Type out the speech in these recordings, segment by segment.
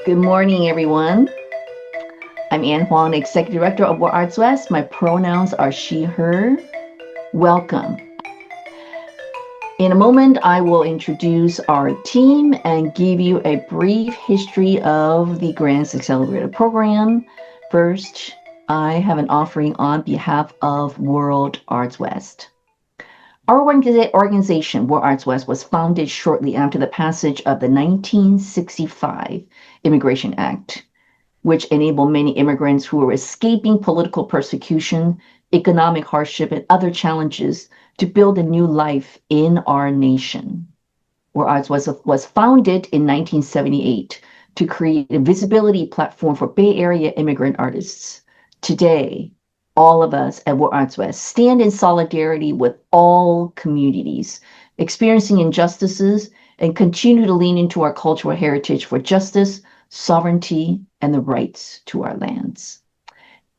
Good morning, everyone. I'm Ann Huang, Executive Director of World Arts West. My pronouns are she, her. Welcome. In a moment, I will introduce our team and give you a brief history of the Grants Accelerator Program. First, I have an offering on behalf of World Arts West. Our organization, World Arts West, was founded shortly after the passage of the 1965 Immigration Act, which enabled many immigrants who were escaping political persecution, economic hardship, and other challenges to build a new life in our nation. World Arts was founded in 1978 to create a visibility platform for Bay Area immigrant artists. Today, all of us at World Arts West stand in solidarity with all communities experiencing injustices and continue to lean into our cultural heritage for justice, sovereignty, and the rights to our lands.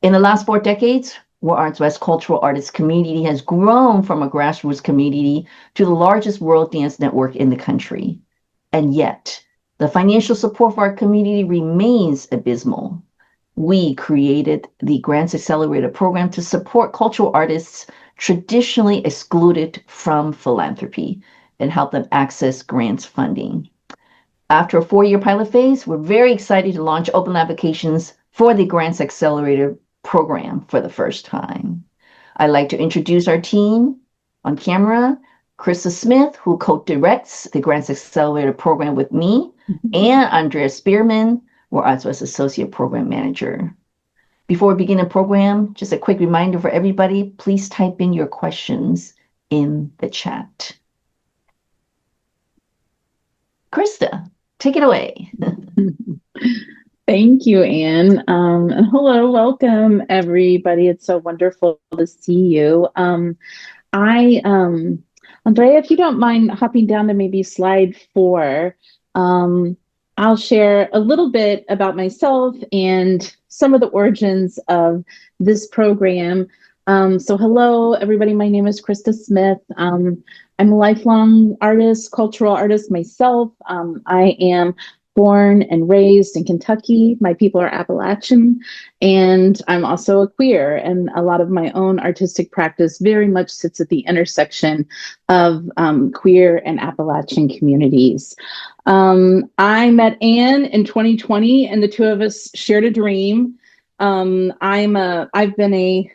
In the last 4 decades, World Arts West cultural artists community has grown from a grassroots community to the largest world dance network in the country. And yet, the financial support for our community remains abysmal. We created the Grants Accelerator Program to support cultural artists traditionally excluded from philanthropy and help them access grants funding. After a 4-year pilot phase, we're very excited to launch open applications for the Grants Accelerator Program for the first time. I'd like to introduce our team on camera, Krista Smith, who co-directs the Grants Accelerator Program with me, and Andrea Spearman, World Arts West Associate Program Manager. Before we begin the program, just a quick reminder for everybody, please type in your questions in the chat. Krista, take it away. Thank you, Anne. And hello, welcome, everybody. It's so wonderful to see you. Andrea, if you don't mind hopping down to maybe slide 4, I'll share a little bit about myself and some of the origins of this program. So hello, everybody. My name is Krista Smith. I'm a lifelong artist, cultural artist myself. I am born and raised in Kentucky. My people are Appalachian, and I'm also a queer, and a lot of my own artistic practice very much sits at the intersection of queer and Appalachian communities. I met Anne in 2020, and the two of us shared a dream. I've been a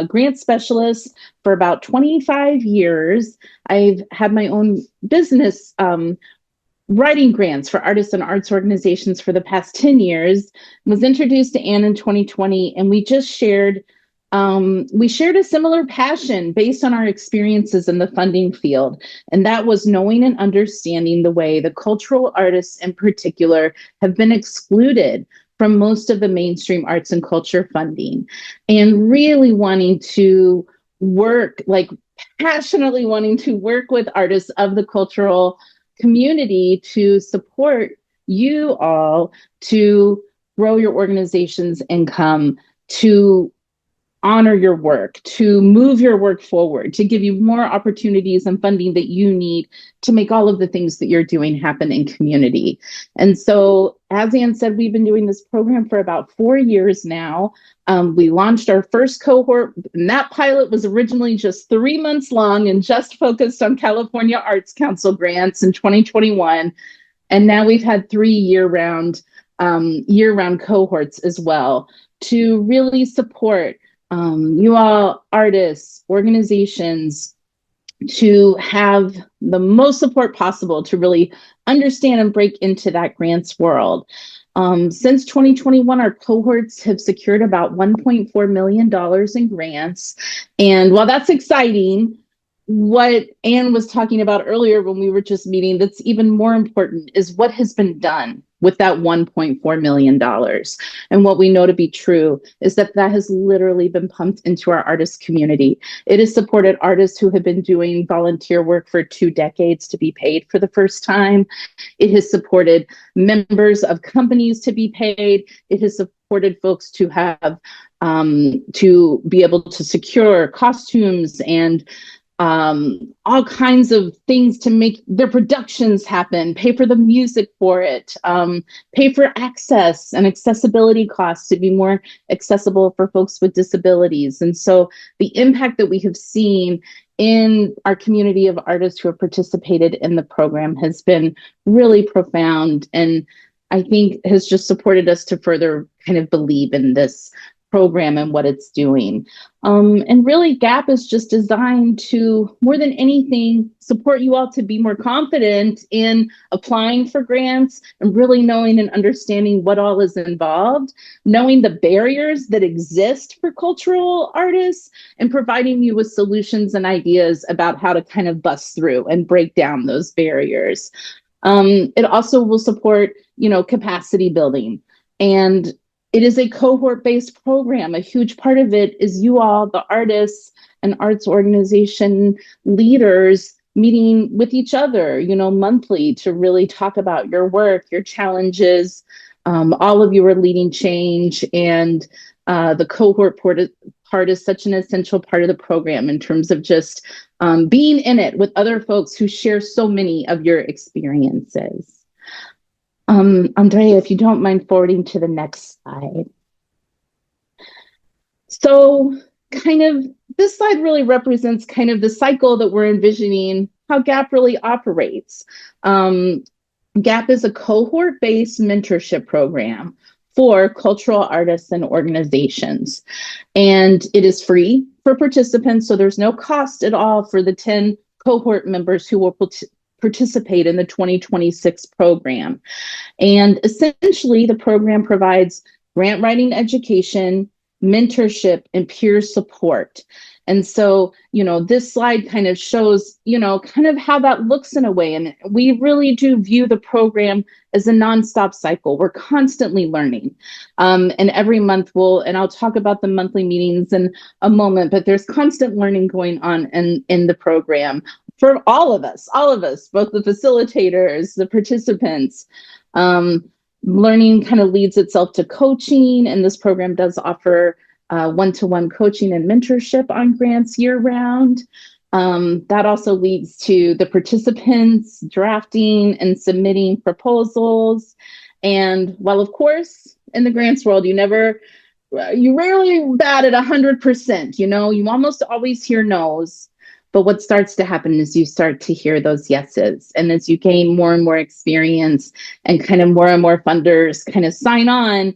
grant specialist for about 25 years. I've had my own business writing grants for artists and arts organizations for the past 10 years, was introduced to Anne in 2020, and we shared a similar passion based on our experiences in the funding field, and that was knowing and understanding the way the cultural artists in particular have been excluded from most of the mainstream arts and culture funding, and really wanting to work, passionately wanting to work with artists of the cultural community to support you all to grow your organization's income, to honor your work, to move your work forward, to give you more opportunities and funding that you need to make all of the things that you're doing happen in community. And so, as Anne said, we've been doing this program for about 4 years now. We launched our first cohort, and that pilot was originally just 3 months long and just focused on California Arts Council grants in 2021. And now we've had 3 year-round cohorts as well to really support you all, artists, organizations, to have the most support possible to really understand and break into that grants world. Since 2021, our cohorts have secured about $1.4 million in grants. And while that's exciting, what Anne was talking about earlier when we were just meeting, that's even more important is what has been done with that $1.4 million. And what we know to be true is that has literally been pumped into our artist community. It has supported artists who have been doing volunteer work for 2 decades to be paid for the first time. It has supported members of companies to be paid. It has supported folks to have to be able to secure costumes and all kinds of things to make their productions happen, pay for the music for it, pay for access and accessibility costs to be more accessible for folks with disabilities. And so the impact that we have seen in our community of artists who have participated in the program has been really profound, and I think has just supported us to further kind of believe in this program and what it's doing. And really, GAP is just designed to, more than anything, support you all to be more confident in applying for grants and really knowing and understanding what all is involved, knowing the barriers that exist for cultural artists, and providing you with solutions and ideas about how to kind of bust through and break down those barriers. It also will support, capacity building. And it is a cohort-based program. A huge part of it is you all, the artists and arts organization leaders, meeting with each other, monthly to really talk about your work, your challenges. All of you are leading change, and the cohort part is such an essential part of the program in terms of just being in it with other folks who share so many of your experiences. Andrea, if you don't mind forwarding to the next slide. So this slide really represents kind of the cycle that we're envisioning, how GAP really operates. GAP is a cohort-based mentorship program for cultural artists and organizations. And it is free for participants, so there's no cost at all for the 10 cohort members who will participate in the 2026 program. And essentially, the program provides grant writing education, mentorship, and peer support. And so, this slide kind of shows, kind of how that looks in a way. And we really do view the program as a nonstop cycle. We're constantly learning. And every month and I'll talk about the monthly meetings in a moment, but there's constant learning going on in the program for all of us, both the facilitators, the participants. Learning kind of leads itself to coaching, and this program does offer one-to-one coaching and mentorship on grants year-round. That also leads to the participants drafting and submitting proposals. And while, of course, in the grants world, you rarely bat at 100%, you almost always hear no's. But what starts to happen is you start to hear those yeses. And as you gain more and more experience and kind of more funders kind of sign on,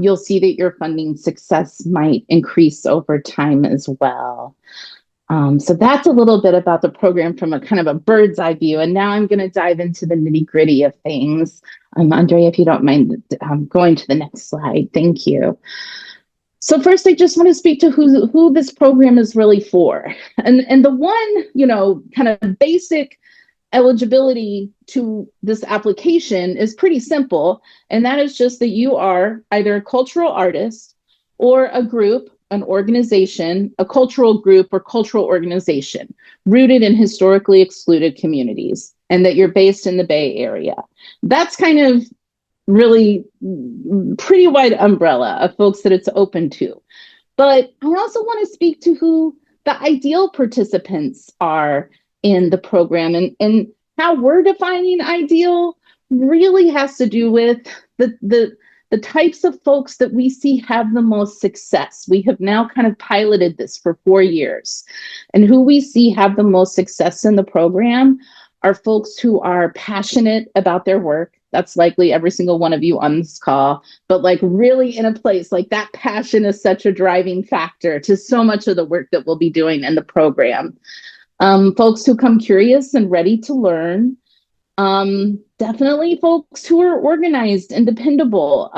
you'll see that your funding success might increase over time as well. So that's a little bit about the program from a kind of a bird's eye view. And now I'm going to dive into the nitty gritty of things. Andrea, if you don't mind going to the next slide. Thank you. So first, I just want to speak to who this program is really for. And the one, kind of basic eligibility to this application is pretty simple. And that is just that you are either a cultural artist or a group, an organization, a cultural group or cultural organization rooted in historically excluded communities, and that you're based in the Bay Area. That's kind of really pretty wide umbrella of folks that it's open to. But I also want to speak to who the ideal participants are in the program, and how we're defining ideal really has to do with the types of folks that we see have the most success. We have now kind of piloted this for 4 years, and who we see have the most success in the program are folks who are passionate about their work. That's likely every single one of you on this call, but really in a place that passion is such a driving factor to so much of the work that we'll be doing in the program. Folks who come curious and ready to learn. Definitely folks who are organized and dependable.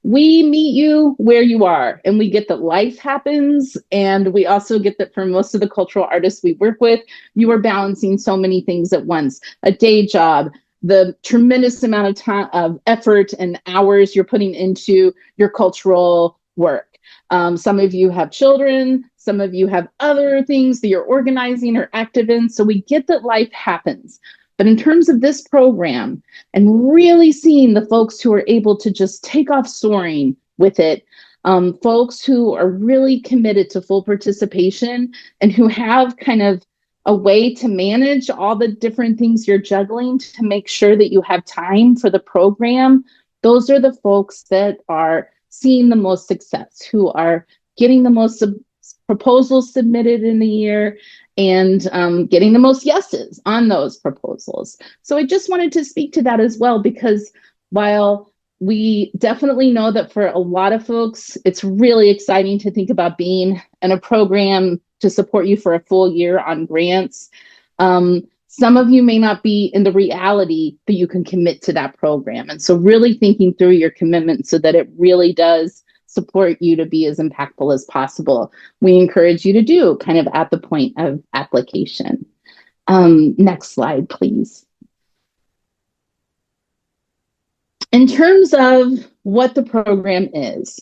We meet you where you are, and we get that life happens. And we also get that for most of the cultural artists we work with, you are balancing so many things at once: a day job, the tremendous amount of time, of effort and hours you're putting into your cultural work. Some of you have children, some of you have other things that you're organizing or active in. So we get that life happens. But in terms of this program and really seeing the folks who are able to just take off soaring with it, folks who are really committed to full participation and who have kind of a way to manage all the different things you're juggling to make sure that you have time for the program, those are the folks that are seeing the most success, who are getting the most proposals submitted in the year and getting the most yeses on those proposals. So I just wanted to speak to that as well, because while we definitely know that for a lot of folks, it's really exciting to think about being in a program to support you for a full year on grants. Some of you may not be in the reality that you can commit to that program. And so really thinking through your commitment so that it really does support you to be as impactful as possible, we encourage you to do kind of at the point of application. Next slide, please. In terms of what the program is,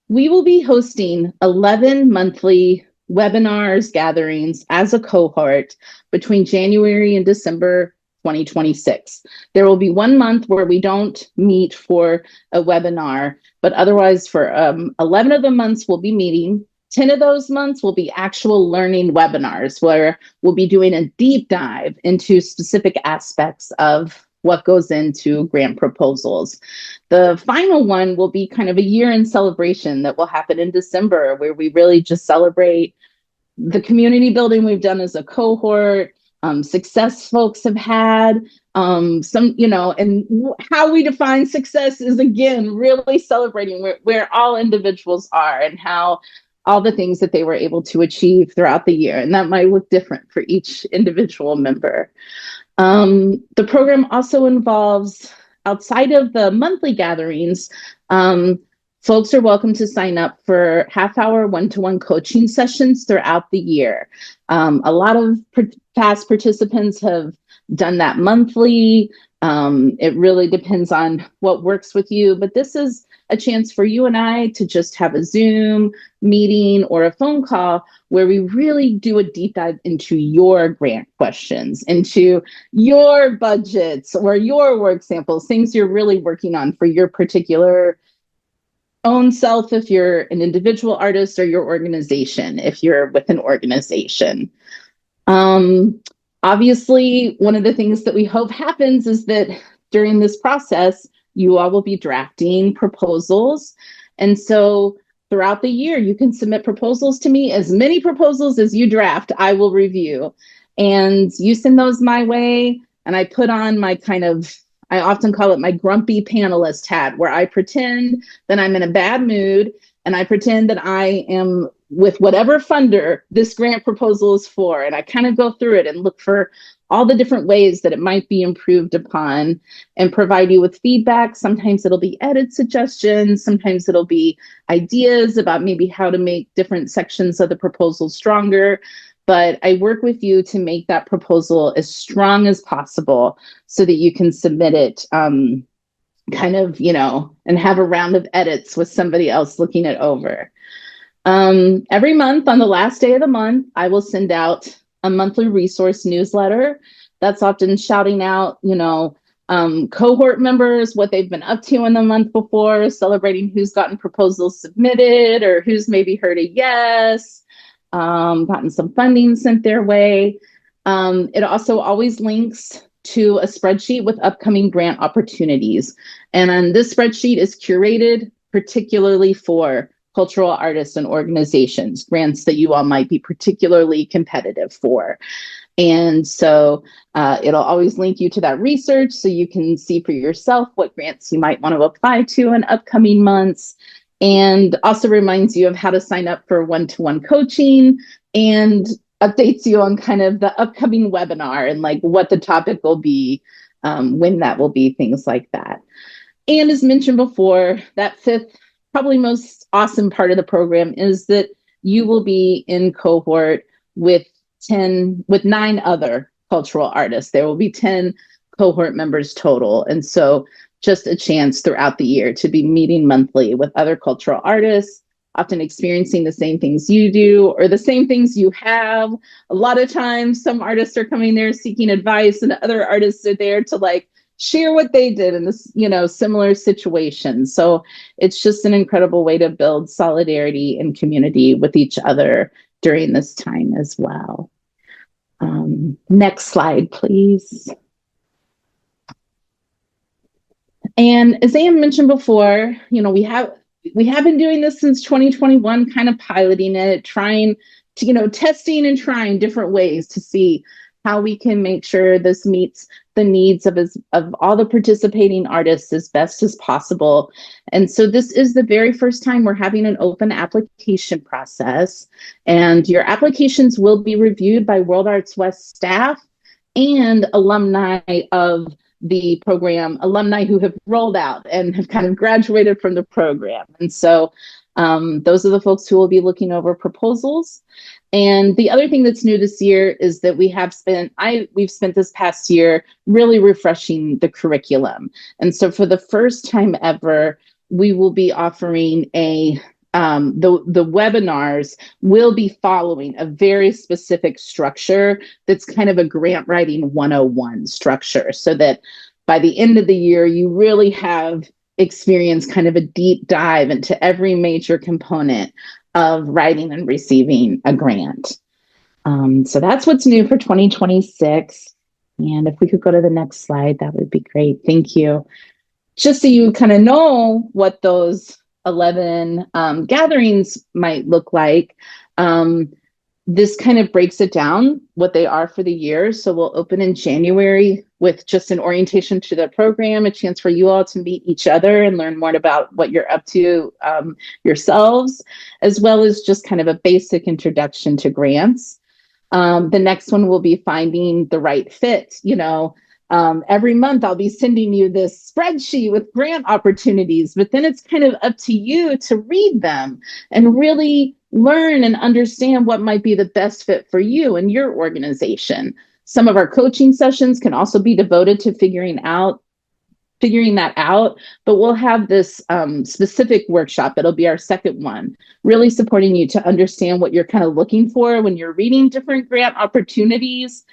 we will be hosting 11 monthly webinars, gatherings as a cohort between January and December 2026. There will be 1 month where we don't meet for a webinar, but otherwise for 11 of the months we'll be meeting. 10 of those months will be actual learning webinars where we'll be doing a deep dive into specific aspects of what goes into grant proposals. The final one will be kind of a year-end celebration that will happen in December, where we really just celebrate the community building we've done as a cohort, success folks have had, some, and how we define success is, again, really celebrating where all individuals are and how all the things that they were able to achieve throughout the year. And that might look different for each individual member. The program also involves, outside of the monthly gatherings, folks are welcome to sign up for half-hour one-to-one coaching sessions throughout the year. A lot of past participants have done that monthly. It really depends on what works with you, but this is a chance for you and I to just have a Zoom meeting or a phone call where we really do a deep dive into your grant questions, into your budgets or your work samples, things you're really working on for your particular own self if you're an individual artist, or your organization if you're with an organization. Obviously, one of the things that we hope happens is that during this process, you all will be drafting proposals. And so throughout the year, you can submit proposals to me. As many proposals as you draft, I will review. And you send those my way, and I put on my I often call it my grumpy panelist hat, where I pretend that I'm in a bad mood, and I pretend that I am with whatever funder this grant proposal is for. And I kind of go through it and look for all the different ways that it might be improved upon and provide you with feedback. Sometimes it'll be edit suggestions. Sometimes it'll be ideas about maybe how to make different sections of the proposal stronger. But I work with you to make that proposal as strong as possible so that you can submit it and have a round of edits with somebody else looking it over. Every month on the last day of the month, I will send out a monthly resource newsletter that's often shouting out, cohort members, what they've been up to in the month before, celebrating who's gotten proposals submitted or who's maybe heard a yes, gotten some funding sent their way. It also always links to a spreadsheet with upcoming grant opportunities. And this spreadsheet is curated particularly for cultural artists and organizations, grants that you all might be particularly competitive for. And so it'll always link you to that research so you can see for yourself what grants you might want to apply to in upcoming months, and also reminds you of how to sign up for one-to-one coaching and updates you on kind of the upcoming webinar and like what the topic will be, when that will be, things like that. And as mentioned before, that fifth, probably most awesome part of the program is that you will be in cohort with 9 other cultural artists. There will be 10 cohort members total. And so just a chance throughout the year to be meeting monthly with other cultural artists, often experiencing the same things you do or the same things you have. A lot of times some artists are coming there seeking advice, and other artists are there to share what they did in this, similar situation. So it's just an incredible way to build solidarity and community with each other during this time as well. Next slide, please. And as Anne mentioned before, we have been doing this since 2021, kind of piloting it, trying to, testing and trying different ways to see how we can make sure this meets the needs of all the participating artists as best as possible. And so this is the very first time we're having an open application process, and your applications will be reviewed by World Arts West staff and alumni of the program, alumni who have rolled out and have kind of graduated from the program. And so those are the folks who will be looking over proposals. And the other thing that's new this year is that we've spent this past year really refreshing the curriculum. And so for the first time ever, we will be offering the webinars will be following a very specific structure that's kind of a grant writing 101 structure, so that by the end of the year, you really have experienced kind of a deep dive into every major component of writing and receiving a grant. So that's what's new for 2026. And if we could go to the next slide, that would be great. Thank you. Just so you kind of know what those 11 gatherings might look like. This kind of breaks it down, what they are for the year. So we'll open in January with just an orientation to the program, a chance for you all to meet each other and learn more about what you're up to yourselves, as well as just kind of a basic introduction to grants. The next one will be finding the right fit. Every month I'll be sending you this spreadsheet with grant opportunities, but then it's kind of up to you to read them and really learn and understand what might be the best fit for you and your organization. Some of our coaching sessions can also be devoted to figuring that out, but we'll have this specific workshop. It'll be our second one, really supporting you to understand what you're kind of looking for when you're reading different grant opportunities.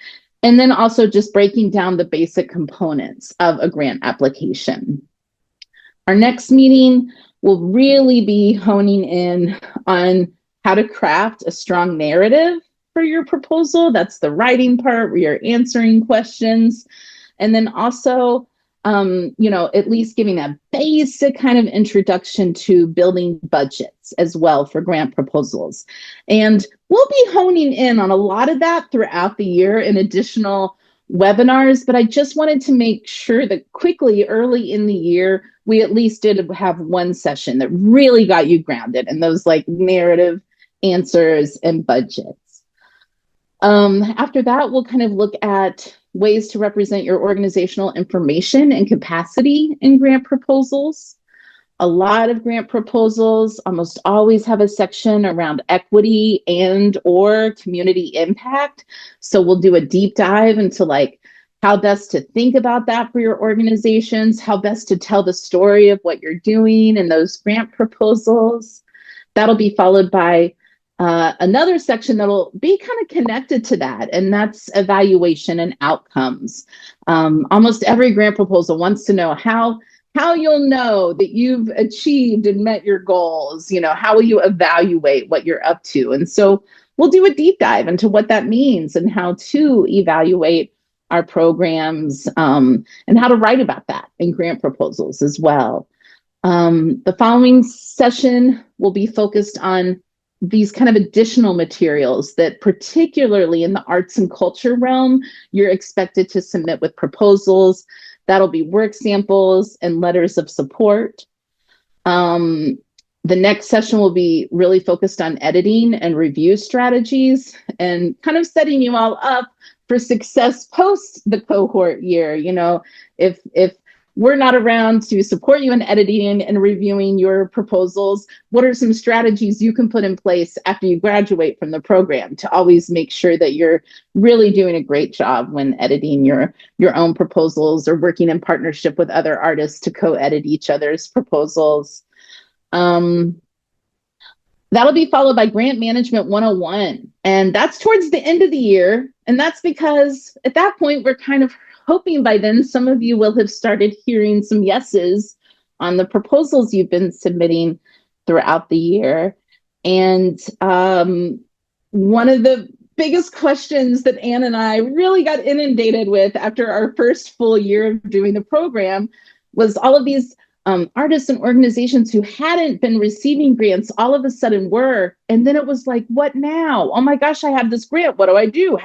And then also just breaking down the basic components of a grant application. Our next meeting will really be honing in on how to craft a strong narrative for your proposal. That's the writing part where you're answering questions. And then also, at least giving a basic kind of introduction to building budgets as well for grant proposals. And we'll be honing in on a lot of that throughout the year in additional webinars, but I just wanted to make sure that quickly, early in the year, we at least did have one session that really got you grounded in those like narrative answers and budgets. After that, we'll kind of look at ways to represent your organizational information and capacity in grant proposals. A lot of grant proposals almost always have a section around equity and or community impact. So we'll do a deep dive into like how best to think about that for your organizations, how best to tell the story of what you're doing in those grant proposals. That'll be followed by another section that'll be kind of connected to that, and that's evaluation and outcomes. Almost every grant proposal wants to know how you'll know that you've achieved and met your goals. How will you evaluate what you're up to? And so we'll do a deep dive into what that means and how to evaluate our programs and how to write about that in grant proposals as well. The following session will be focused on these kind of additional materials that particularly in the arts and culture realm, you're expected to submit with proposals. That'll be work samples and letters of support. The next session will be really focused on editing and review strategies and kind of setting you all up for success post the cohort year. If we're not around to support you in editing and reviewing your proposals, what are some strategies you can put in place after you graduate from the program to always make sure that you're really doing a great job when editing your own proposals or working in partnership with other artists to co-edit each other's proposals? That'll be followed by Grant Management 101. And that's towards the end of the year. And that's because at that point, we're kind of hoping by then some of you will have started hearing some yeses on the proposals you've been submitting throughout the year. And one of the biggest questions that Ann and I really got inundated with after our first full year of doing the program was all of these artists and organizations who hadn't been receiving grants all of a sudden were. And then it was like, what now? Oh my gosh, I have this grant. What do I do?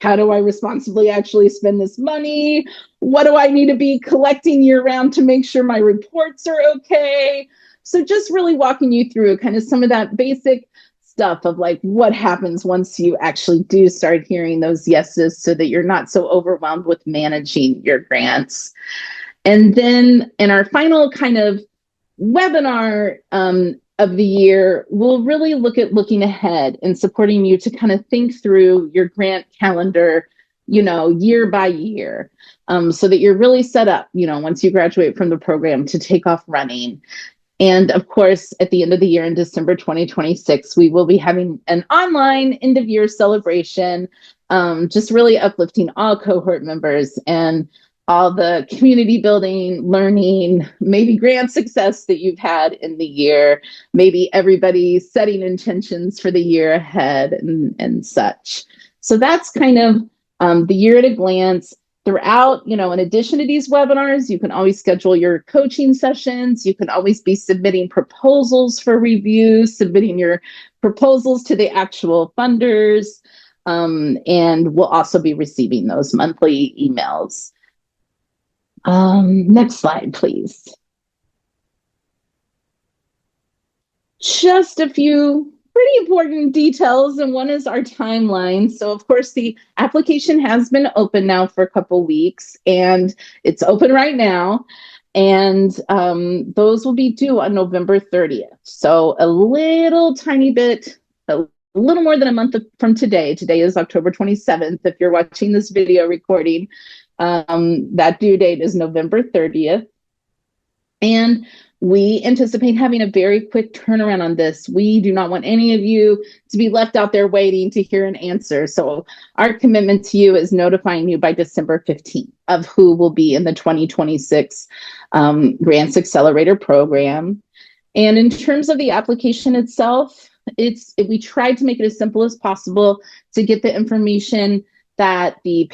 How do I responsibly actually spend this money? What do I need to be collecting year round to make sure my reports are okay? So just really walking you through kind of some of that basic stuff of like what happens once you actually do start hearing those yeses so that you're not so overwhelmed with managing your grants. And then in our final kind of webinar of the year, we'll really look at looking ahead and supporting you to kind of think through your grant calendar, year by year, so that you're really set up, once you graduate from the program to take off running. And of course, at the end of the year in December 2026, we will be having an online end of year celebration, just really uplifting all cohort members and all the community building, learning, maybe grant success that you've had in the year, maybe everybody setting intentions for the year ahead and such. So that's kind of the year at a glance. Throughout, in addition to these webinars, you can always schedule your coaching sessions. You can always be submitting proposals for review, submitting your proposals to the actual funders, and we'll also be receiving those monthly emails. Next slide, please. Just a few pretty important details, and one is our timeline. So of course the application has been open now for a couple weeks, and it's open right now, and those will be due on November 30th. So a little more than a month from today. Today is October 27th. If you're watching this video recording, that due date is November 30th. And we anticipate having a very quick turnaround on this. We do not want any of you to be left out there waiting to hear an answer. So our commitment to you is notifying you by December 15th of who will be in the 2026 Grants Accelerator Program. And in terms of the application itself, we tried to make it as simple as possible to get the information that the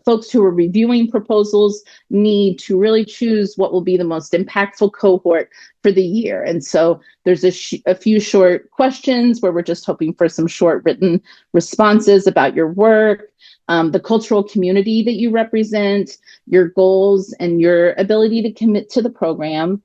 folks who are reviewing proposals need to really choose what will be the most impactful cohort for the year. And so there's a few short questions where we're just hoping for some short written responses about your work, the cultural community that you represent, your goals, and your ability to commit to the program.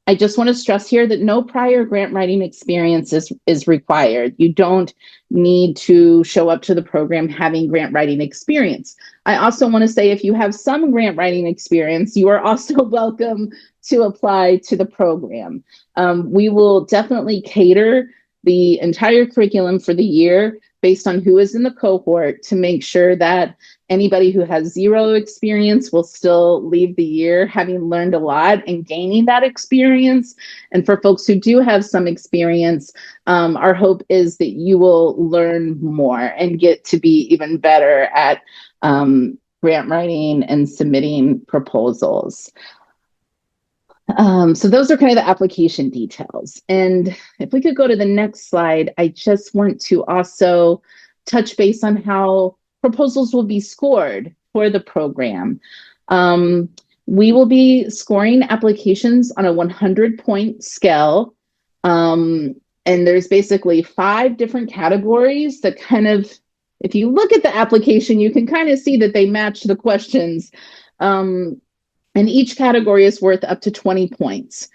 I just want to stress here that no prior grant writing experience is required. You don't need to show up to the program having grant writing experience. I also want to say if you have some grant writing experience, you are also welcome to apply to the program. We will definitely cater the entire curriculum for the year based on who is in the cohort to make sure that anybody who has zero experience will still leave the year having learned a lot and gaining that experience. And for folks who do have some experience, our hope is that you will learn more and get to be even better at grant writing and submitting proposals. So those are kind of the application details. And if we could go to the next slide, I just want to also touch base on how proposals will be scored for the program. We will be scoring applications on a 100-point scale. And there's basically 5 different categories that kind of, if you look at the application, you can kind of see that they match the questions. And each category is worth up to 20 points.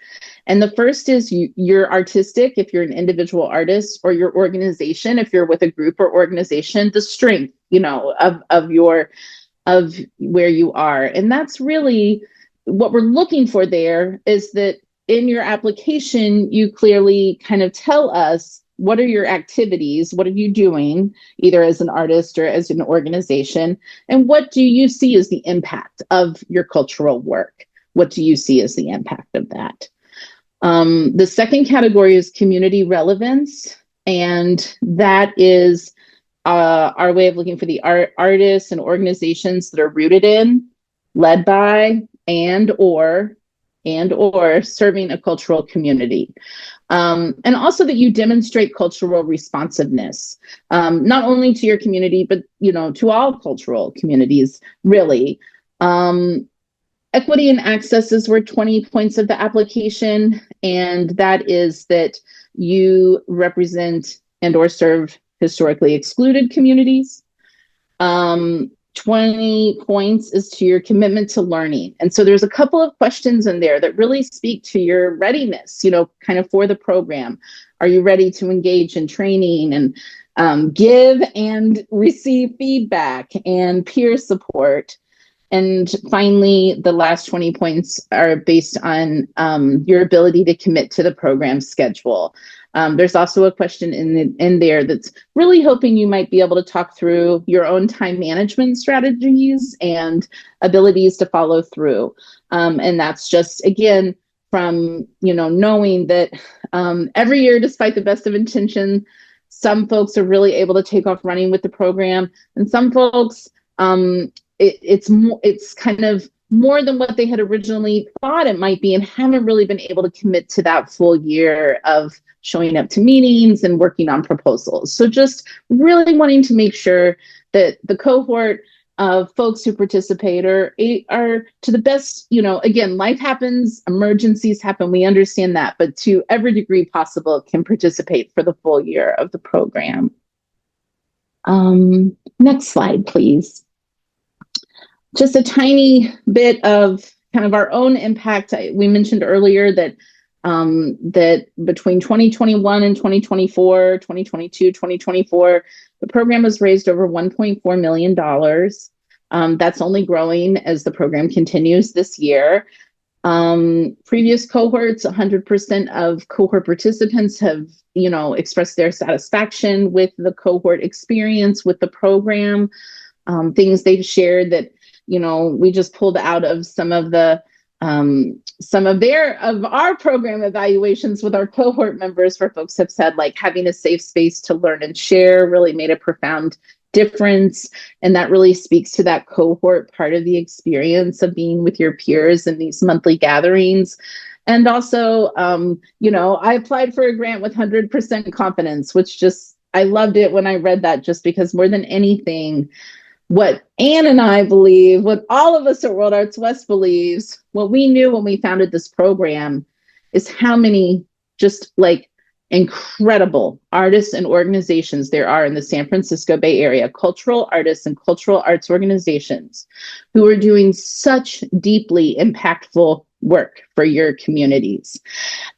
And the first is your artistic, if you're an individual artist, or your organization, if you're with a group or organization, the strength, of where you are. And that's really what we're looking for there, is that in your application, you clearly kind of tell us, what are your activities? What are you doing, either as an artist or as an organization? And what do you see as the impact of your cultural work? What do you see as the impact of that? The second category is community relevance. And that is our way of looking for the artists and organizations that are rooted in, led by, and or serving a cultural community. And also that you demonstrate cultural responsiveness, not only to your community, but, to all cultural communities, really. Equity and access were 20 points of the application, and that is that you represent and or serve historically excluded communities. 20 points is to your commitment to learning. And so there's a couple of questions in there that really speak to your readiness, kind of for the program. Are you ready to engage in training and give and receive feedback and peer support? And finally, the last 20 points are based on your ability to commit to the program schedule. There's also a question in there that's really hoping you might be able to talk through your own time management strategies and abilities to follow through. And that's just, again, from, knowing that every year, despite the best of intention, some folks are really able to take off running with the program, and some folks, it's kind of more than what they had originally thought it might be, and haven't really been able to commit to that full year of showing up to meetings and working on proposals. So just really wanting to make sure that the cohort of folks who participate are to the best, again, life happens, emergencies happen, we understand that, but to every degree possible can participate for the full year of the program. Next slide, please. Just a tiny bit of kind of our own impact. We mentioned earlier that that between 2021 and 2024, 2022, 2024, the program has raised over $1.4 million. That's only growing as the program continues this year. Previous cohorts, 100% of cohort participants have, expressed their satisfaction with the cohort experience with the program. Things they've shared that, we just pulled out of some of our program evaluations with our cohort members, where folks have said, like, having a safe space to learn and share really made a profound difference. And that really speaks to that cohort part of the experience of being with your peers in these monthly gatherings. And also, I applied for a grant with 100% confidence, which I loved it when I read that, just because more than anything, what Anne and I believe, what all of us at World Arts West believes, what we knew when we founded this program, is how many just incredible artists and organizations there are in the San Francisco Bay Area, cultural artists and cultural arts organizations who are doing such deeply impactful work for your communities.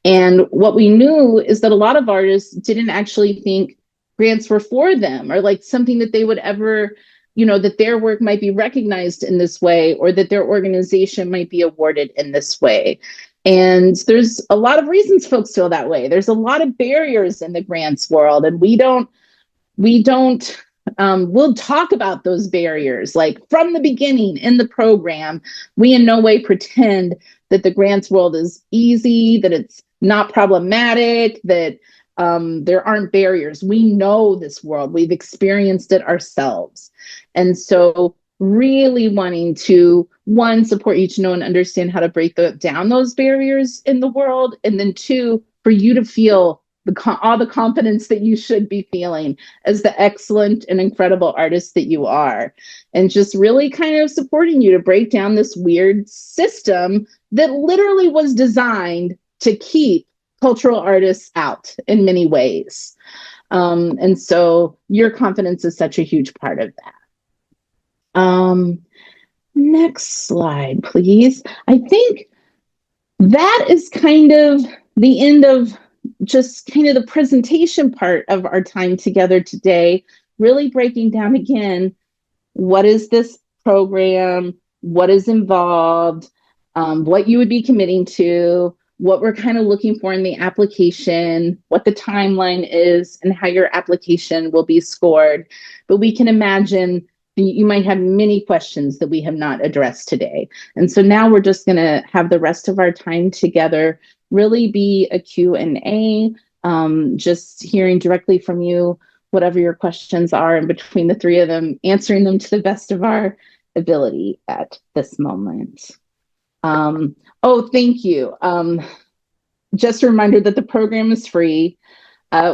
And what we knew is that a lot of artists didn't actually think grants were for them, or something that they would ever, that their work might be recognized in this way, or that their organization might be awarded in this way. And there's a lot of reasons folks feel that way. There's a lot of barriers in the grants world, and we'll talk about those barriers. From the beginning in the program, we in no way pretend that the grants world is easy, that it's not problematic, that there aren't barriers. We know this world. We've experienced it ourselves. And so really wanting to, one, support you to know and understand how to break down those barriers in the world. And then two, for you to feel all the confidence that you should be feeling as the excellent and incredible artist that you are. And just really kind of supporting you to break down this weird system that literally was designed to keep cultural artists out in many ways. And so your confidence is such a huge part of that. Next slide, please. I think that is kind of the end of just kind of the presentation part of our time together today, really breaking down again, what is this program, what is involved, what you would be committing to, what we're kind of looking for in the application, what the timeline is, and how your application will be scored. But we can imagine you might have many questions that we have not addressed today. And so now we're just going to have the rest of our time together really be a Q&A, just hearing directly from you, whatever your questions are, and between the three of them, answering them to the best of our ability at this moment. Oh, thank you. just a reminder that the program is free.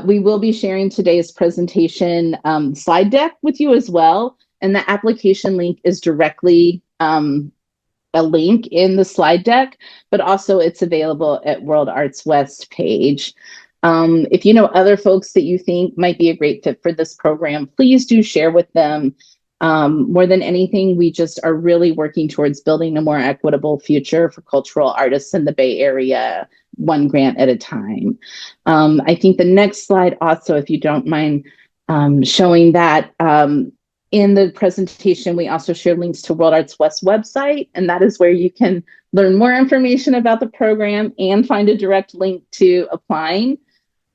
We will be sharing today's presentation slide deck with you as well. And the application link is directly a link in the slide deck, but also it's available at World Arts West page. If you know other folks that you think might be a great fit for this program, please do share with them. More than anything, we just are really working towards building a more equitable future for cultural artists in the Bay Area, one grant at a time. I think the next slide also, if you don't mind showing that, in the presentation, we also share links to World Arts West website, and that is where you can learn more information about the program and find a direct link to applying.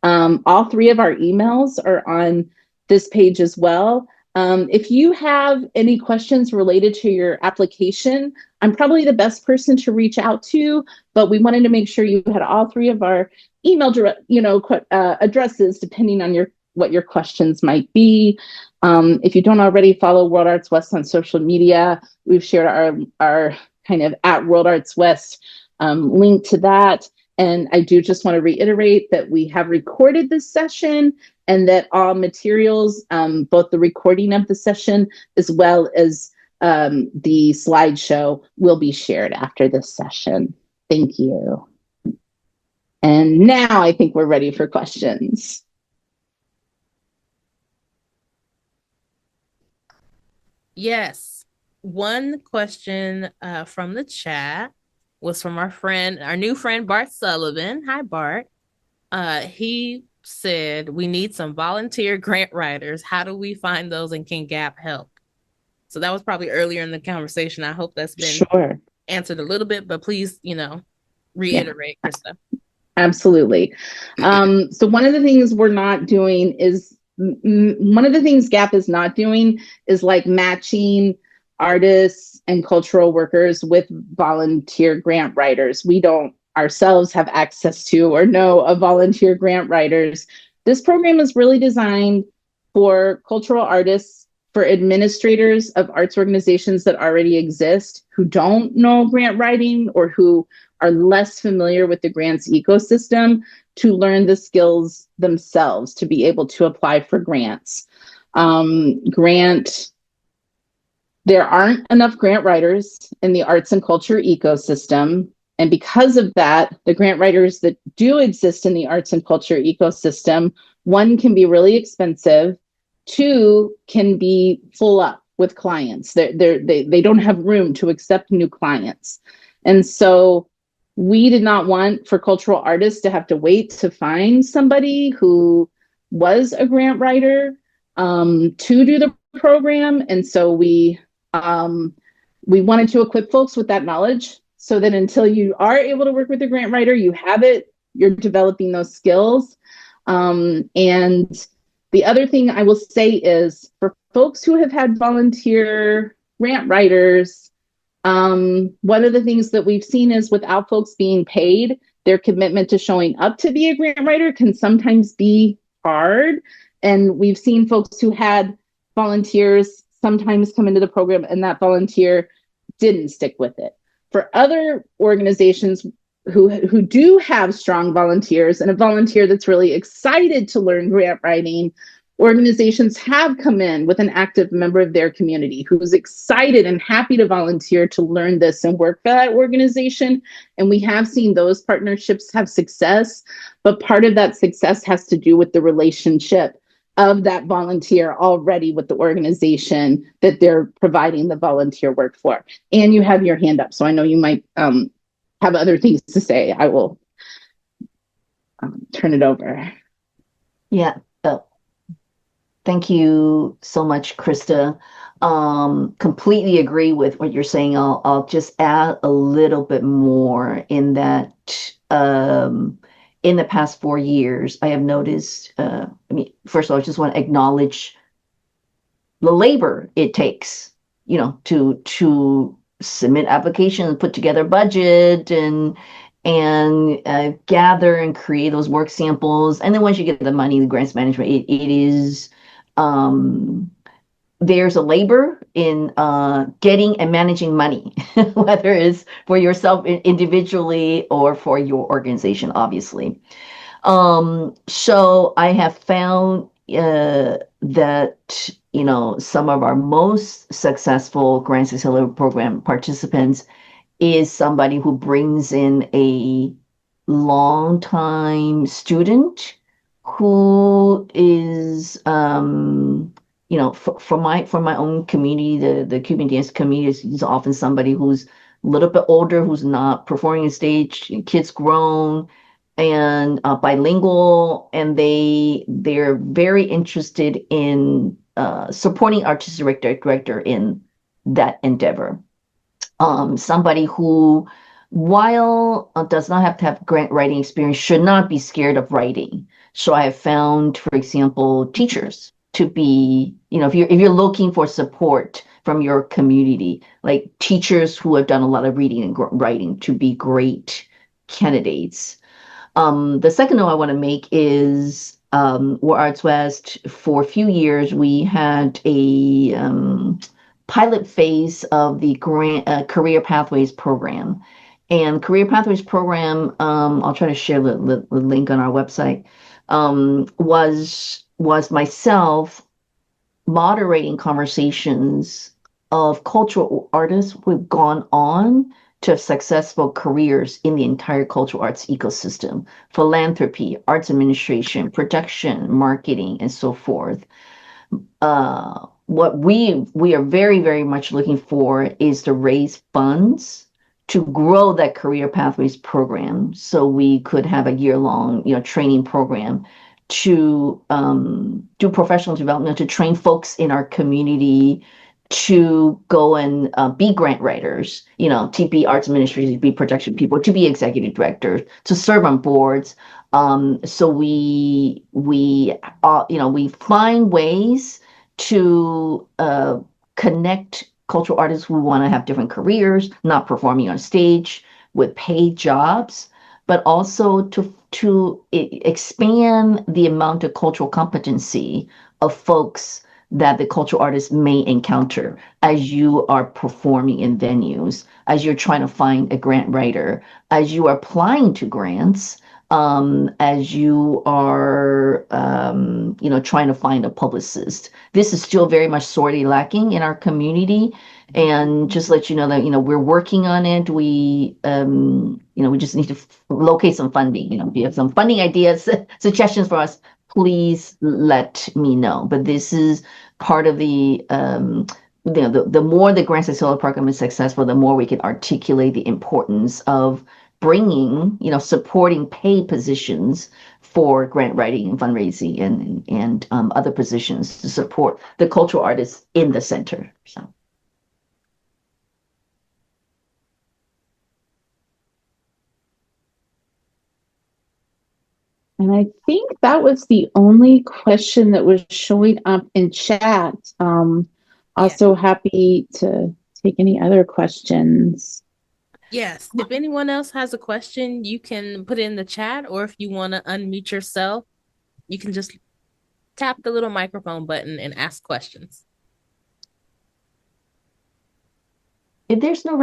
All three of our emails are on this page as well. If you have any questions related to your application, I'm probably the best person to reach out to, but we wanted to make sure you had all three of our email addresses, depending on what your questions might be. If you don't already follow World Arts West on social media, we've shared our kind of at World Arts West link to that. And I do just want to reiterate that we have recorded this session and that all materials, both the recording of the session as well as the slideshow, will be shared after this session. Thank you. And now I think we're ready for questions. Yes. One question from the chat was from our new friend, Bart Sullivan. Hi, Bart. He said, we need some volunteer grant writers. How do we find those, and can GAP help? So that was probably earlier in the conversation. I hope that's been answered a little bit, but please, reiterate, Krista. Absolutely. So one of the things we're not doing is, one of the things GAP is not doing is like matching artists and cultural workers with volunteer grant writers. We don't ourselves have access to or know of volunteer grant writers. This program is really designed for cultural artists, for administrators of arts organizations that already exist who don't know grant writing or who are less familiar with the grants ecosystem, to learn the skills themselves to be able to apply for grants. There aren't enough grant writers in the arts and culture ecosystem. And because of that, the grant writers that do exist in the arts and culture ecosystem, one, can be really expensive, two, can be full up with clients. They don't have room to accept new clients. And so we did not want for cultural artists to have to wait to find somebody who was a grant writer to do the program. And so we wanted to equip folks with that knowledge so that until you are able to work with a grant writer, you have it, you're developing those skills. And the other thing I will say is, for folks who have had volunteer grant writers, one of the things that we've seen is, without folks being paid, their commitment to showing up to be a grant writer can sometimes be hard. And we've seen folks who had volunteers sometimes come into the program and that volunteer didn't stick with it. For other organizations who do have strong volunteers and a volunteer that's really excited to learn grant writing, organizations have come in with an active member of their community who's excited and happy to volunteer to learn this and work for that organization. And we have seen those partnerships have success, but part of that success has to do with the relationship of that volunteer already with the organization that they're providing the volunteer work for. And you have your hand up, so I know you might have other things to say. I will turn it over. Yeah. Thank you so much, Krista. Completely agree with what you're saying. I'll just add a little bit more in that in the past 4 years, I have noticed, first of all, I just want to acknowledge the labor it takes, to submit applications, put together a budget, and gather and create those work samples. And then once you get the money, the grants management, it is there's a labor in getting and managing money, whether it's for yourself individually or for your organization, obviously. So I have found that, some of our most successful Grants Accelerator Program participants is somebody who brings in a longtime student who is, for my own community, the Cuban dance community is often somebody who's a little bit older, who's not performing on stage, kids grown and bilingual, and they're very interested in supporting artistic director in that endeavor. Somebody who, while does not have to have grant writing experience, should not be scared of writing. So I have found, for example, teachers to be, if you're looking for support from your community, like teachers who have done a lot of reading and writing to be great candidates. The second note I want to make is War Arts West. For a few years, we had a pilot phase of the Career Pathways program. And Career Pathways program, I'll try to share the link on our website, was myself moderating conversations of cultural artists who have gone on to have successful careers in the entire cultural arts ecosystem: philanthropy, arts administration, production, marketing, and so forth. What we are very, very much looking for is to raise funds to grow that Career Pathways program, so we could have a year-long, training program to do professional development, to train folks in our community to go and be grant writers, to be arts administrators, to be production people, to be executive directors, to serve on boards. So we find ways to connect cultural artists who want to have different careers, not performing on stage, with paid jobs, but also to expand the amount of cultural competency of folks that the cultural artists may encounter as you are performing in venues, as you're trying to find a grant writer, as you are applying to grants, as you are, trying to find a publicist. This is still very much sorely lacking in our community. And just let you know that, we're working on it. We just need to locate some funding. If you have some funding ideas, suggestions for us, please let me know. But this is part of the more the Grants Accelerator program is successful, the more we can articulate the importance of bringing, supporting paid positions for grant writing and fundraising and other positions to support the cultural artists in the center. So. And I think that was the only question that was showing up in chat. Also happy to take any other questions. Yes, if anyone else has a question, you can put it in the chat, or if you want to unmute yourself, you can just tap the little microphone button and ask questions. If there's no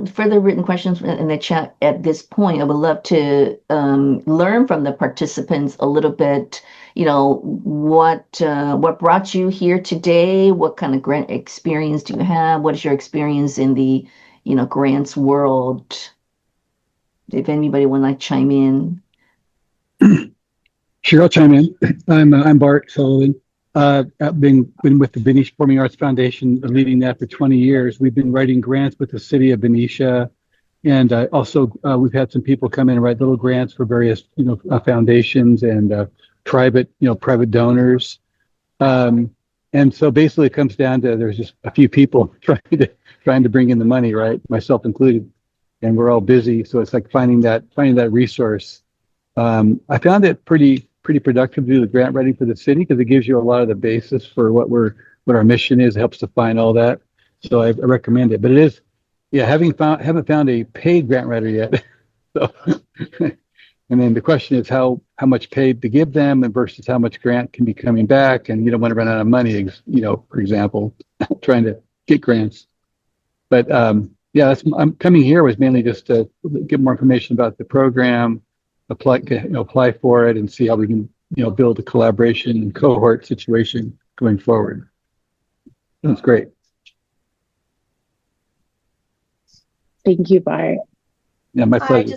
further written questions in the chat at this point, I would love to learn from the participants a little bit. What brought you here today? What kind of grant experience do you have? What is your experience in the grants world? If anybody would like to chime in. Sure, I'll chime in. I'm Bart Sullivan. I've been with the Benicia Performing Arts Foundation, leading that for 20 years. We've been writing grants with the city of Benicia, and also we've had some people come in and write little grants for various foundations and private donors. And so basically, it comes down to there's just a few people trying to bring in the money, right? Myself included, and we're all busy. So it's like finding that resource. I found it pretty productive to do the grant writing for the city, because it gives you a lot of the basis for what our mission is. It helps define all that. So I recommend it. But it is, haven't found a paid grant writer yet. So, And then the question is how much paid to give them and versus how much grant can be coming back. And you don't want to run out of money, for example, trying to get grants. But yeah, I'm coming here was mainly just to get more information about the program, apply for it, and see how we can build a collaboration and cohort situation going forward. That's great. Thank you, Bart. Yeah, my pleasure.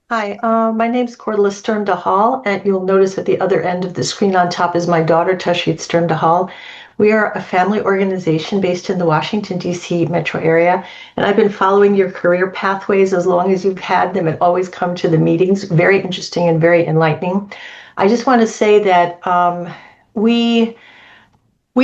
Hi, my name's Cordula Sturm de Hall, and you'll notice at the other end of the screen on top is my daughter, Tashit Sturm de Hall. We are a family organization based in the Washington, D.C. metro area, and I've been following your career pathways as long as you've had them and always come to the meetings. Very interesting and very enlightening. I just want to say that we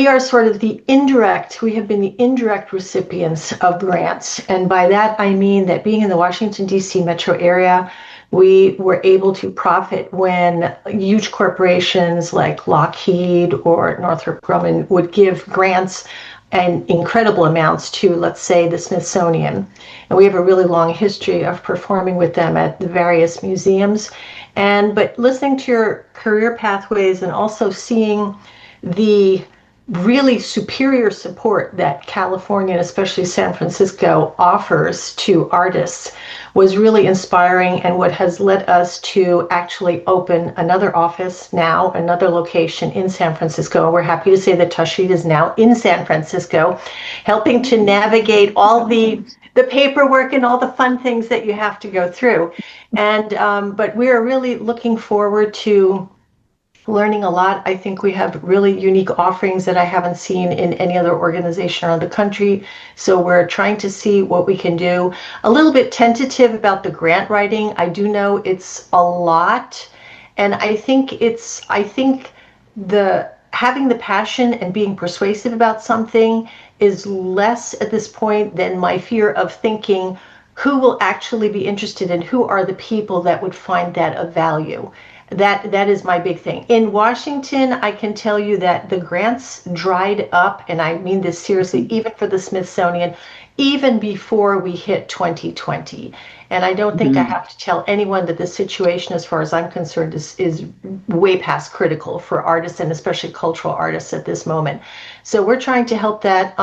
are sort of we have been the indirect recipients of grants. And by that, I mean that being in the Washington, D.C. metro area, we were able to profit when huge corporations like Lockheed or Northrop Grumman would give grants and incredible amounts to, let's say, the Smithsonian. And we have a really long history of performing with them at the various museums. But listening to your career pathways and also seeing the really superior support that California and especially San Francisco offers to artists was really inspiring, and what has led us to actually open another office now, another location in San Francisco. And we're happy to say that Tashit is now in San Francisco, helping to navigate all the paperwork and all the fun things that you have to go through. But we are really looking forward to learning a lot. I think we have really unique offerings that I haven't seen in any other organization around the country. So we're trying to see what we can do. A little bit tentative about the grant writing. I do know it's a lot. And I think the having the passion and being persuasive about something is less at this point than my fear of thinking who will actually be interested and who are the people that would find that of value. That is my big thing. In Washington, I can tell you that the grants dried up, and I mean this seriously, even for the Smithsonian, even before we hit 2020. And I don't think I have to tell anyone that the situation, as far as I'm concerned, is way past critical for artists and especially cultural artists at this moment. So we're trying to help that.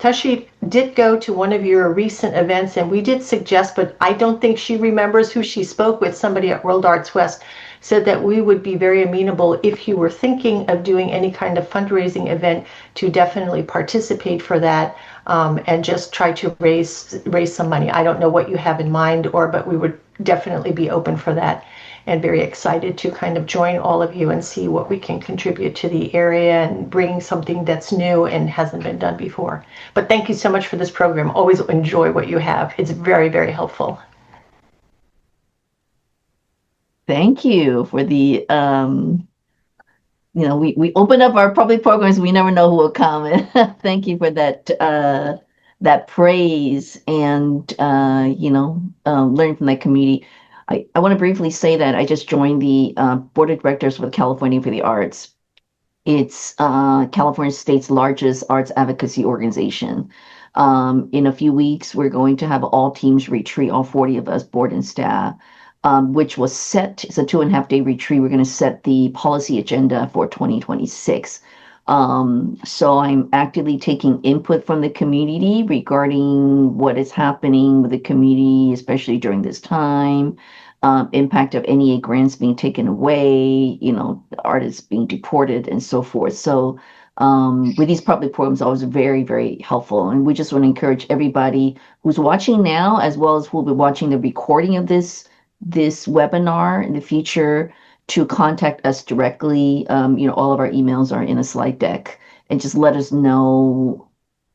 Tashi did go to one of your recent events, and we did suggest, but I don't think she remembers who she spoke with. Somebody at World Arts West said that we would be very amenable if you were thinking of doing any kind of fundraising event to definitely participate for that, and just try to raise some money. I don't know what you have in mind, but we would definitely be open for that and very excited to kind of join all of you and see what we can contribute to the area and bring something that's new and hasn't been done before. But thank you so much for this program. Always enjoy what you have. It's very, very helpful. Thank you for the we open up our public programs, we never know who will come. Thank you for that praise and learning from that community. I want to briefly say that I just joined the board of directors for California for the Arts. It's California State's largest arts advocacy organization. In a few weeks, we're going to have all teams retreat, all 40 of us, board and staff, which was set. It's a 2.5-day retreat. We're going to set the policy agenda for 2026. So I'm actively taking input from the community regarding what is happening with the community, especially during this time. Impact of NEA grants being taken away, artists being deported and so forth. So with these public programs, always very, very helpful. And we just want to encourage everybody who's watching now, as well as who will be watching the recording of this webinar in the future, to contact us directly. All of our emails are in a slide deck, and just let us know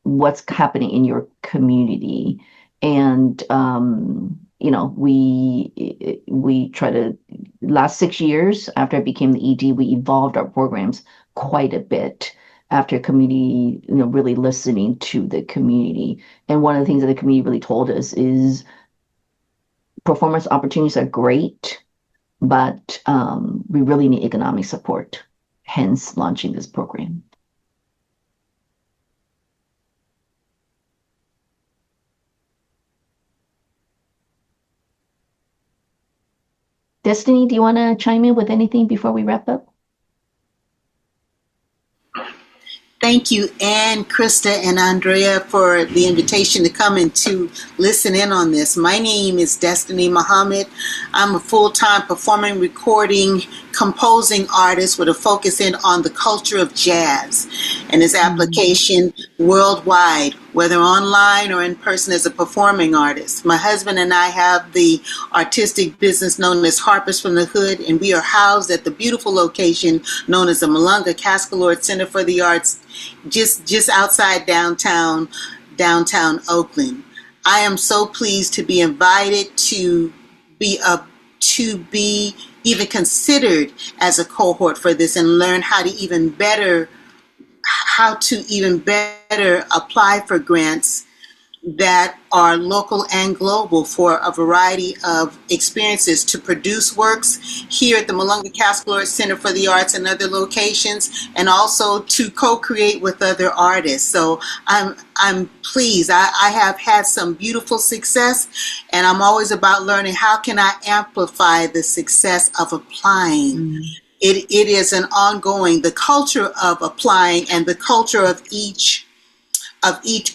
what's happening in your community. And we try to, last 6 years after I became the ED, we evolved our programs quite a bit after community, really listening to the community. And one of the things that the community really told us is performance opportunities are great, but we really need economic support, hence launching this program. Destiny, do you want to chime in with anything before we wrap up? Thank you, Ann, Krista, and Andrea, for the invitation to come and to listen in on this. My name is Destiny Muhammad. I'm a full-time performing, recording, composing artist with a focus in on the culture of jazz and its application worldwide, whether online or in person as a performing artist. My husband and I have the artistic business known as Harpers from the Hood, and we are housed at the beautiful location known as the Malunga Cascalord Center for the Arts, just outside downtown Oakland. I am so pleased to be invited to be even considered as a cohort for this and learn how to even better apply for grants that are local and global for a variety of experiences to produce works here at the Malunga Cascalord Center for the Arts and other locations, and also to co-create with other artists. So I'm pleased. I have had some beautiful success, and I'm always about learning how can I amplify the success of applying. It is an ongoing, the culture of applying and the culture of each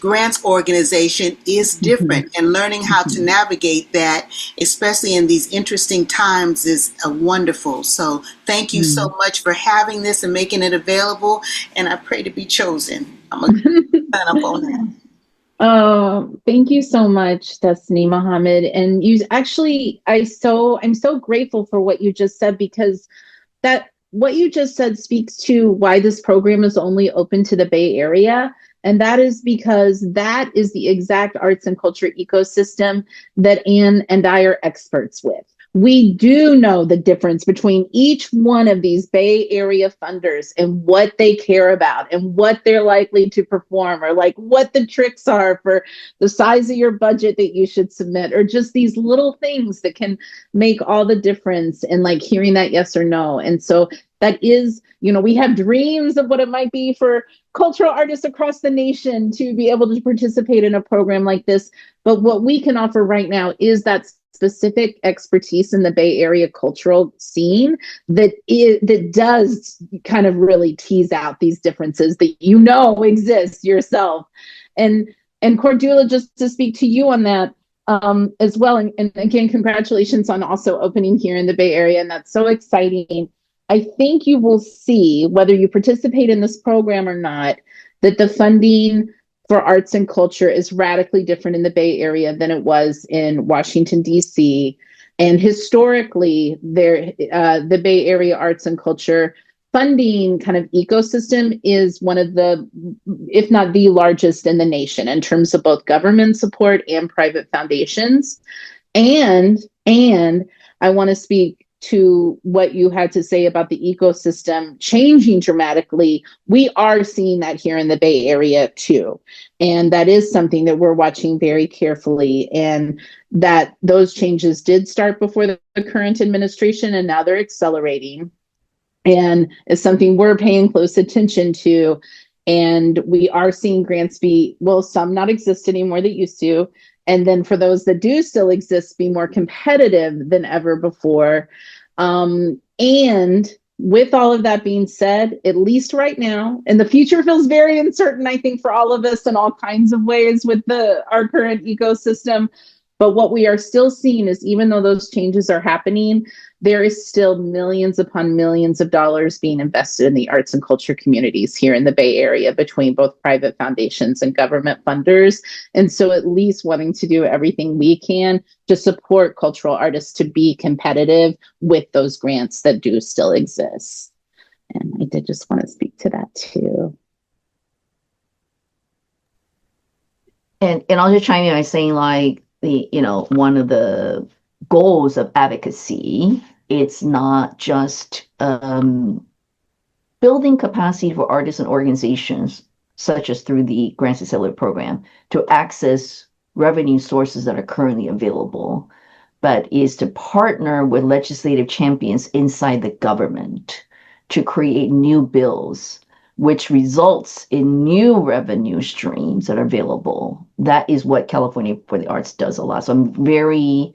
grants organization is different, and learning how to navigate that, especially in these interesting times, is wonderful. So thank you so much for having this and making it available, and I pray to be chosen. I'm going to sign up on that. Oh, thank you so much, Destiny Muhammad. And you actually, I'm so grateful for what you just said, because what you just said speaks to why this program is only open to the Bay Area. And that is because that is the exact arts and culture ecosystem that Ann and I are experts with. We do know the difference between each one of these Bay Area funders and what they care about and what they're likely to perform, or like what the tricks are for the size of your budget that you should submit, or just these little things that can make all the difference in like hearing that yes or no. And so that is, we have dreams of what it might be for cultural artists across the nation to be able to participate in a program like this. But what we can offer right now is that specific expertise in the Bay Area cultural scene that does kind of really tease out these differences that exist yourself. And Cordula, just to speak to you on that as well, and again, congratulations on also opening here in the Bay Area, and that's so exciting. I think you will see, whether you participate in this program or not, that the funding for arts and culture is radically different in the Bay Area than it was in Washington, D.C. And historically, the Bay Area arts and culture funding kind of ecosystem is one of the, if not the largest in the nation in terms of both government support and private foundations. And I want to speak to what you had to say about the ecosystem changing dramatically. We are seeing that here in the Bay Area too. And that is something that we're watching very carefully, and that those changes did start before the current administration, and now they're accelerating. And it's something we're paying close attention to. And we are seeing grants some not exist anymore that used to. And then for those that do still exist, be more competitive than ever before. And with all of that being said, at least right now, and the future feels very uncertain, I think, for all of us in all kinds of ways with our current ecosystem. But what we are still seeing is, even though those changes are happening, there is still millions upon millions of dollars being invested in the arts and culture communities here in the Bay Area between both private foundations and government funders. And so at least wanting to do everything we can to support cultural artists to be competitive with those grants that do still exist. And I did just want to speak to that too. And I'll just chime in by saying, like, one of the goals of advocacy, it's not just building capacity for artists and organizations, such as through the Grants Accelerator Program, to access revenue sources that are currently available, but is to partner with legislative champions inside the government to create new bills, which results in new revenue streams that are available. That is what California for the Arts does a lot. So I'm very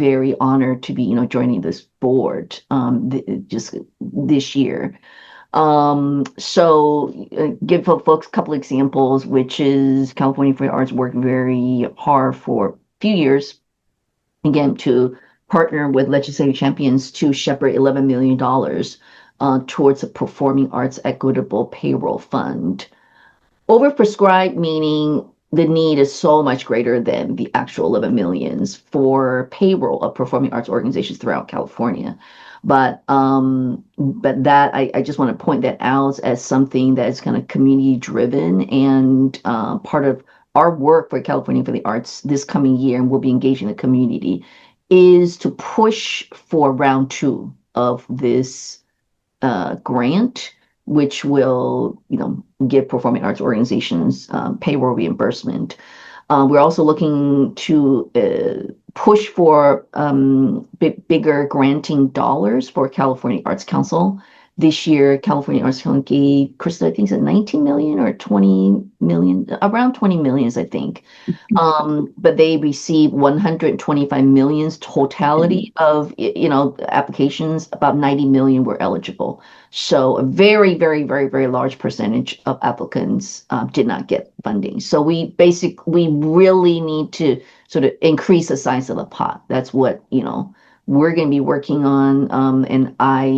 very honored to be, joining this board just this year. Give folks a couple examples, which is California for the Arts worked very hard for a few years, again, to partner with legislative champions to shepherd $11 million towards a performing arts equitable payroll fund. Overprescribed meaning the need is so much greater than the actual 11 millions for payroll of performing arts organizations throughout California. But that I just want to point that out as something that is kind of community driven, and part of our work for California for the Arts this coming year, and we'll be engaging the community, is to push for round 2 of this grant, which will, give performing arts organizations payroll reimbursement. We're also looking to push for bigger granting dollars for California Arts Council. This year, California Arts Council gave Krista, I think it's 19 million or 20 million, around 20 millions, I think. But they received 125 millions totality of, applications. About 90 million were eligible. So a very, very, very, very large percentage of applicants did not get funding. So we really need to sort of increase the size of the pot. That's what, we're going to be working on, and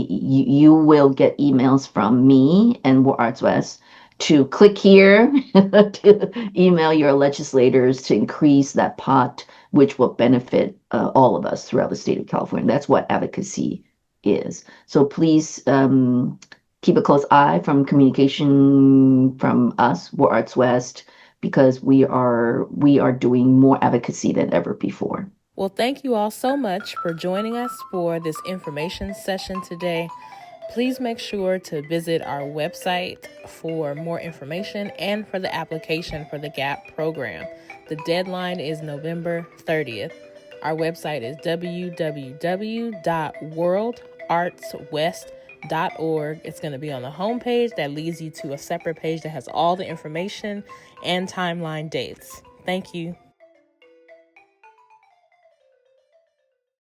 you will get emails from me and War Arts West to click here to email your legislators to increase that pot, which will benefit all of us throughout the state of California. That's what advocacy is. So please keep a close eye from communication from us, War Arts West, because we are doing more advocacy than ever before. Well, thank you all so much for joining us for this information session today. Please make sure to visit our website for more information and for the application for the GAP program. The deadline is November 30th. Our website is www.worldartswest.org. It's going to be on the homepage that leads you to a separate page that has all the information and timeline dates. Thank you.